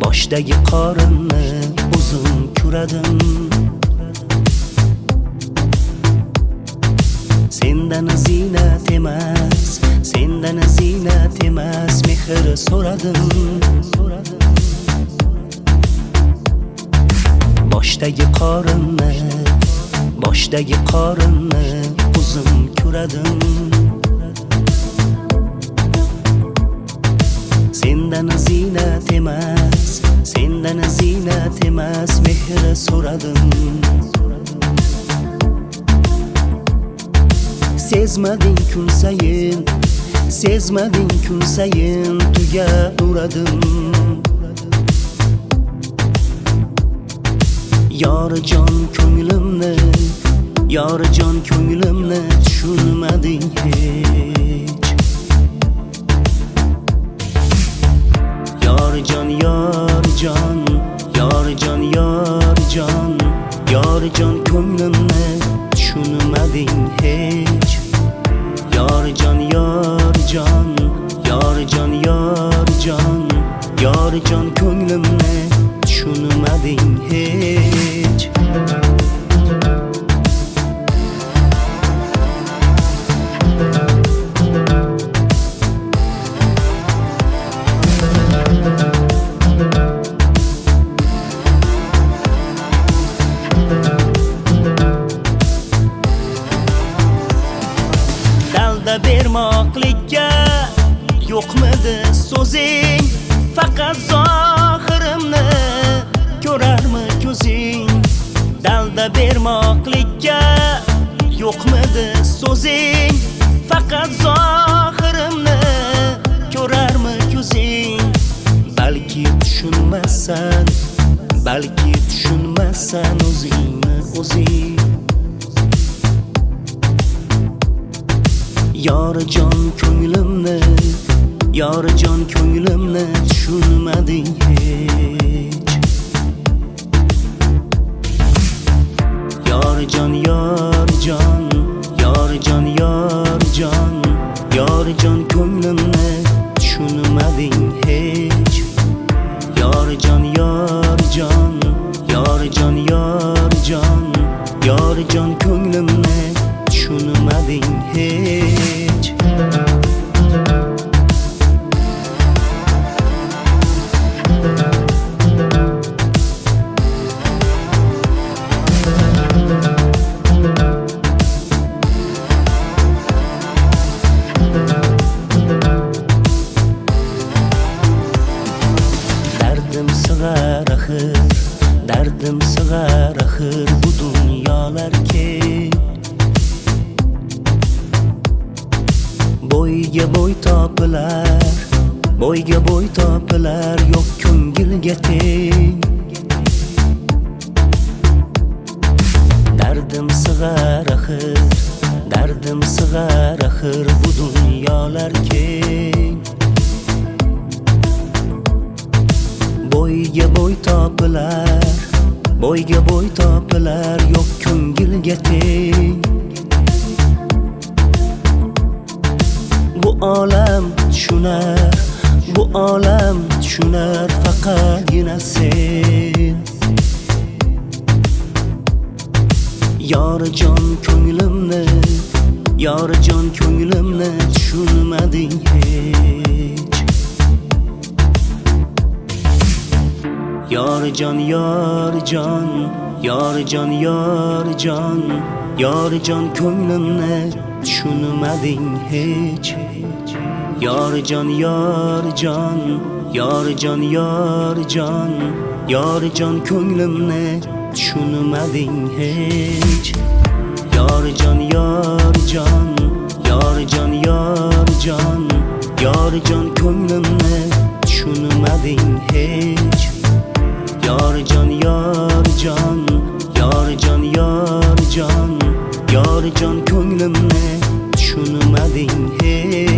boshdagi qorinni o'zim ko'radim. Sendan ziynat emas mehr so'radim. Boshdagi qorinni o'zim ko'radim. Sendan ziynat emas mehr so'radim. Sezmading kun sayin tugaverdim. Yorijon ko'nglimni tushunmading hech. Yorijon ko'nglimni tushunmading hech. Yorijon ko'nglimni tushunmading hech. Dalda bermoqlikka yo'qmidi so'zing? Faqat zohirimni ko'rarmi ko'zing? Dalda bermoqlikka yo'qmidi so'zing? Faqat zohirimni ko'rarmi ko'zing? Balki tushunmassan o'zingni o'zing. Yorijon ko'nglimni tushunmading hech. Yorijon ko'nglimni tushunmading hech. Yorijon ko'nglimni tushunmading hech. Dardim sig'ar axir bu dunyolar keng. Bo'yga bo'y topilar yo'q ko'ngilga teng. Dardim sig'ar axir bu dunyolar keng. Bo'yga bo'y topilar yo'q ko'ngilga teng. Bu olam tushunar faqatgina sen. Yorijon ko'nglimni tushunmading hech. Yorijon ko'nglimni tushunmading hech. Yorijon ko'nglimni tushunmading hech. Yorijon ko'nglimni tushunmading hech. Yorijon ko'nglimni tushunmading hech.